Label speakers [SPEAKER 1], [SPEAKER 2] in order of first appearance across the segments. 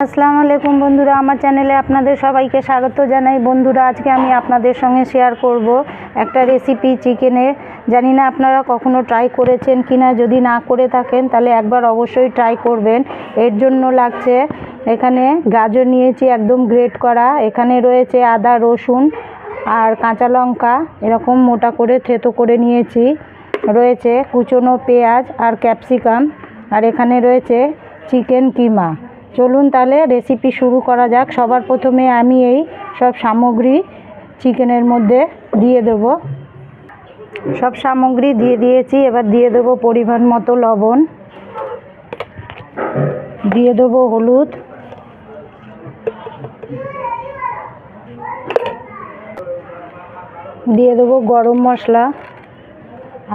[SPEAKER 1] আসসালামু আলাইকুম বন্ধুরা, আমার চ্যানেলে আপনাদের সবাইকে স্বাগত জানাই। বন্ধুরা, আজকে আমি আপনাদের সঙ্গে শেয়ার করব একটা রেসিপি চিকেনের। জানি না আপনারা কখনো ট্রাই করেছেন কিনা, যদি না করে থাকেন তাহলে একবার অবশ্যই ট্রাই করবেন। এর জন্য লাগছে এখানে গাজর নিয়েছি একদম গ্রেট করা, এখানে রয়েছে আদা রসুন আর কাঁচা লঙ্কা এরকম মোটা করে থেতো করে নিয়েছি, রয়েছে কুচনো পেঁয়াজ আর ক্যাপসিকাম, আর এখানে রয়েছে চিকেন কিমা। চলুন তাহলে রেসিপি শুরু করা যাক। সবার প্রথমে আমি এই সব সামগ্রী চিকেনের মধ্যে দিয়ে দেব। সব সামগ্রী দিয়ে দিয়েছি, এবার দিয়ে দেব পরিমাণ মতো লবণ, দিয়ে দেব হলুদ, দিয়ে দেব গরম মশলা,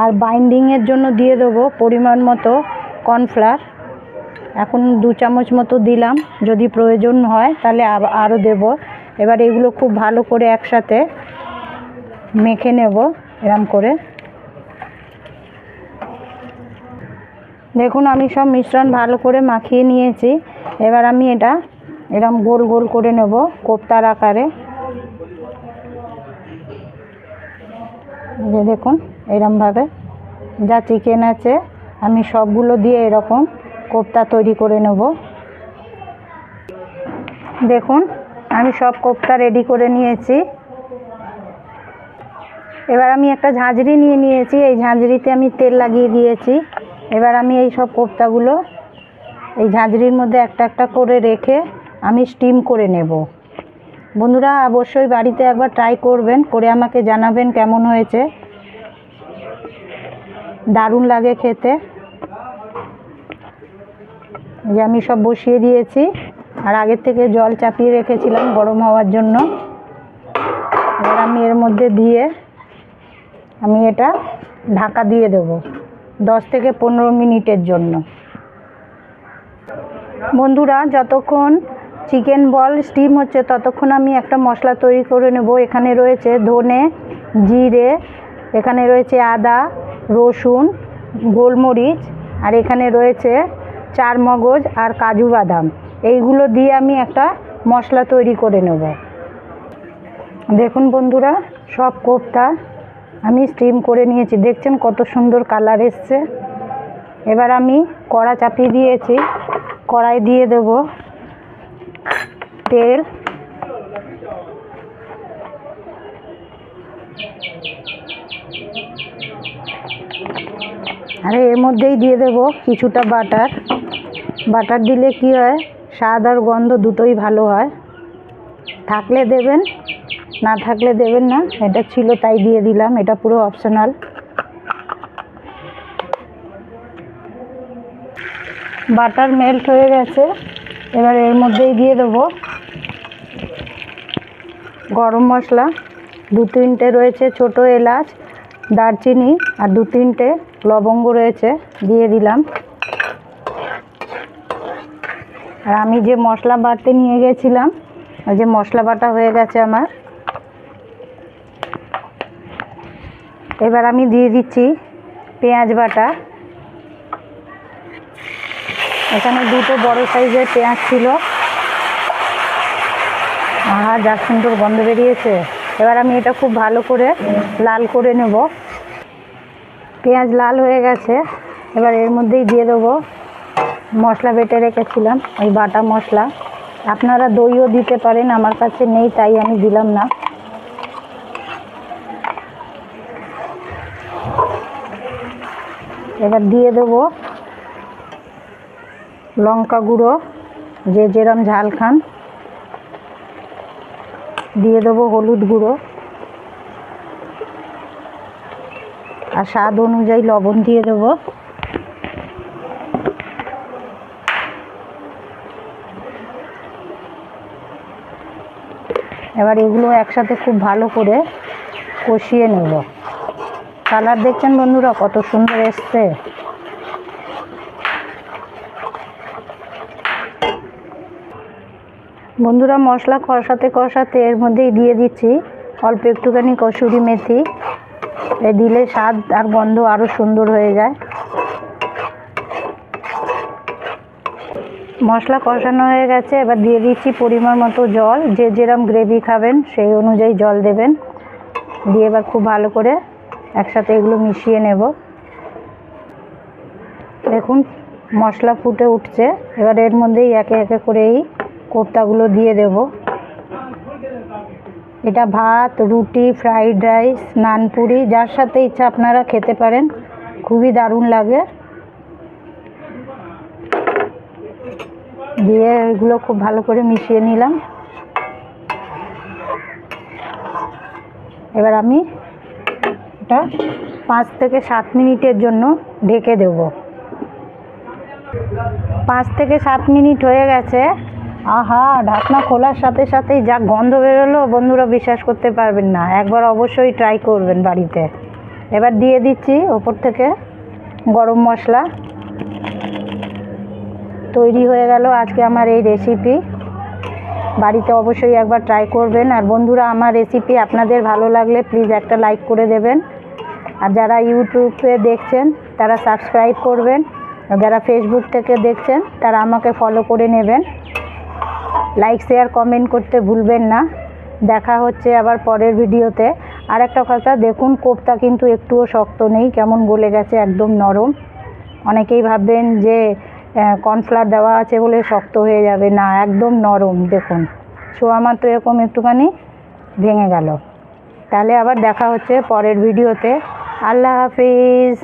[SPEAKER 1] আর বাইন্ডিংয়ের জন্য দিয়ে দেব পরিমাণ মতো কর্নফ্লাওয়ার। এখন 2 চামচ মতো দিলাম, যদি প্রয়োজন হয় তাহলে আরও দেব। এবার এগুলো খুব ভালো করে একসাথে মেখে নেব এরম করে। দেখুন আমি সব মিশ্রণ ভালো করে মাখিয়ে নিয়েছি। এবার আমি এটা এরম গোল গোল করে নেব কোপ্তার আকারে। যে দেখুন এরমভাবে যা চিকেন আছে আমি সবগুলো দিয়ে এরকম কোপ্তা তৈরি করে নেব। দেখুন আমি সব কোপ্তা রেডি করে নিয়েছি। এবার আমি একটা ঝাঁঝরি নিয়ে নিয়েছি, এই ঝাঁঝরিতে আমি তেল লাগিয়ে দিয়েছি। এবার আমি এই সব কোপ্তাগুলো এই ঝাঁঝরির মধ্যে একটা একটা করে রেখে আমি স্টিম করে নেব। বন্ধুরা অবশ্যই বাড়িতে একবার ট্রাই করবেন, করে আমাকে জানাবেন কেমন হয়েছে। দারুণ লাগে খেতে। যে আমি সব বসিয়ে দিয়েছি, আর আগের থেকে জল চাপিয়ে রেখেছিলাম গরম হওয়ার জন্য। এবার আমি এর মধ্যে দিয়ে আমি এটা ঢাকা দিয়ে দেব 10 থেকে 15 মিনিটের জন্য। বন্ধুরা যতক্ষণ চিকেন বল স্টিম হচ্ছে ততক্ষণ আমি একটা মশলা তৈরি করে নেব। এখানে রয়েছে ধনে জিরে, এখানে রয়েছে আদা রসুন গোলমরিচ, আর এখানে রয়েছে চারমগজ আর কাজু বাদাম। এইগুলো দিয়ে আমি একটা মশলা তৈরি করে নেব। দেখুন বন্ধুরা সব কোপ্তা আমি স্টিম করে নিয়েছি, দেখছেন কত সুন্দর কালার এসছে। এবার আমি কড়া চাপিয়ে দিয়েছি, কড়াই দিয়ে দেব তেল, আর এর মধ্যেই দিয়ে দেব কিছুটা বাটার। বাটার দিলে কি হয়, স্বাদ আর গন্ধ দুটোই ভালো হয়। থাকলে দেবেন, না থাকলে দেবেন না, এটা ছিল তাই দিয়ে দিলাম, এটা পুরো অপশনাল। বাটার মেল্ট হয়ে গেছে, এবার এর মধ্যেই দিয়ে দেব গরম মশলা। 2-3টে রয়েছে ছোটো এলাচ, দারচিনি আর 2-3টে লবঙ্গ রয়েছে, দিয়ে দিলাম। আর আমি যে মশলা বাটতে নিয়ে গেছিলাম, ওই যে মশলা বাটা হয়ে গেছে আমার। এবার আমি দিয়ে দিচ্ছি পেঁয়াজ বাটা। এখানে 2টো বড় সাইজের পেঁয়াজ ছিল। যা সুন্দর গন্ধ বেরিয়েছে। এবার আমি এটা খুব ভালো করে লাল করে নেব। পেঁয়াজ লাল হয়ে গেছে, এবার এর মধ্যেই দিয়ে দেবো মশলা বেটে রেখেছিলাম, ওই বাটা মশলা। আপনারা দইও দিতে পারেন, আমার কাছে নেই তাই আমি দিলাম না। এবার দিয়ে দেবো লঙ্কা গুঁড়ো, যে যেরম ঝাল খান। দিয়ে দেবো হলুদ গুঁড়ো, আর স্বাদ অনুযায়ী লবণ দিয়ে দেবো। এবার এগুলো একসাথে খুব ভালো করে কষিয়ে নেব। কালার দেখছেন বন্ধুরা কত সুন্দর এসছে। বন্ধুরা মশলা কষাতে কষাতে এর মধ্যেই দিয়ে দিচ্ছি অল্প একটুখানি কসুরি মেথি। এ দিলে স্বাদ আর গন্ধ আরও সুন্দর হয়ে যায়। মশলা কষানো হয়ে গেছে, এবার দিয়ে দিচ্ছি পরিমাণ মতো জল। যে যেরকম গ্রেভি খাবেন সেই অনুযায়ী জল দেবেন। দিয়ে এবার খুব ভালো করে একসাথে এগুলো মিশিয়ে নেব। দেখুন মশলা ফুটে উঠছে, এবার এর মধ্যেই একে একে করে এই কোপ্তাগুলো দিয়ে দেব। এটা ভাত, রুটি, ফ্রাইড রাইস, নানপুরি, যার সাথে ইচ্ছা আপনারা খেতে পারেন, খুবই দারুণ লাগে। দিয়ে এগুলো খুব ভালো করে মিশিয়ে নিলাম। এবার আমি এটা 5 থেকে 7 মিনিটের জন্য ঢেকে দেব। 5 থেকে 7 মিনিট হয়ে গেছে। আহা, ঢাকনা খোলার সাথে সাথেই যা গন্ধ বেরোলো বন্ধুরা, বিশ্বাস করতে পারবেন না। একবার অবশ্যই ট্রাই করবেন বাড়িতে। এবার দিয়ে দিচ্ছি ওপর থেকে গরম মশলা। তৈরি হয়ে গেল আজকে আমার এই রেসিপি। বাড়িতে অবশ্যই একবার ট্রাই করবেন। আর বন্ধুরা, আমার রেসিপি আপনাদের ভালো লাগলে প্লিজ একটা লাইক করে দেবেন। আর যারা ইউটিউবে দেখছেন তারা সাবস্ক্রাইব করবেন। যারা ফেসবুক থেকে দেখছেন তারা আমাকে ফলো করে নেবেন। লাইক, শেয়ার, কমেন্ট করতে ভুলবেন না। দেখা হচ্ছে আবার পরের ভিডিওতে। আর একটা কথা, দেখুন কোপ্তা কিন্তু একটুও শক্ত নেই, কেমন গলে গেছে, একদম নরম। অনেকেই ভাববেন যে কর্নফ্লাওয়ার দেওয়া আছে বলে শক্ত হয়ে যাবে, না, একদম নরম। দেখুন ছোঁয়া মাত্র এরকম একটুখানি ভেঙে গেল। তাহলে আবার দেখা হচ্ছে পরের ভিডিওতে। আল্লাহ হাফিজ।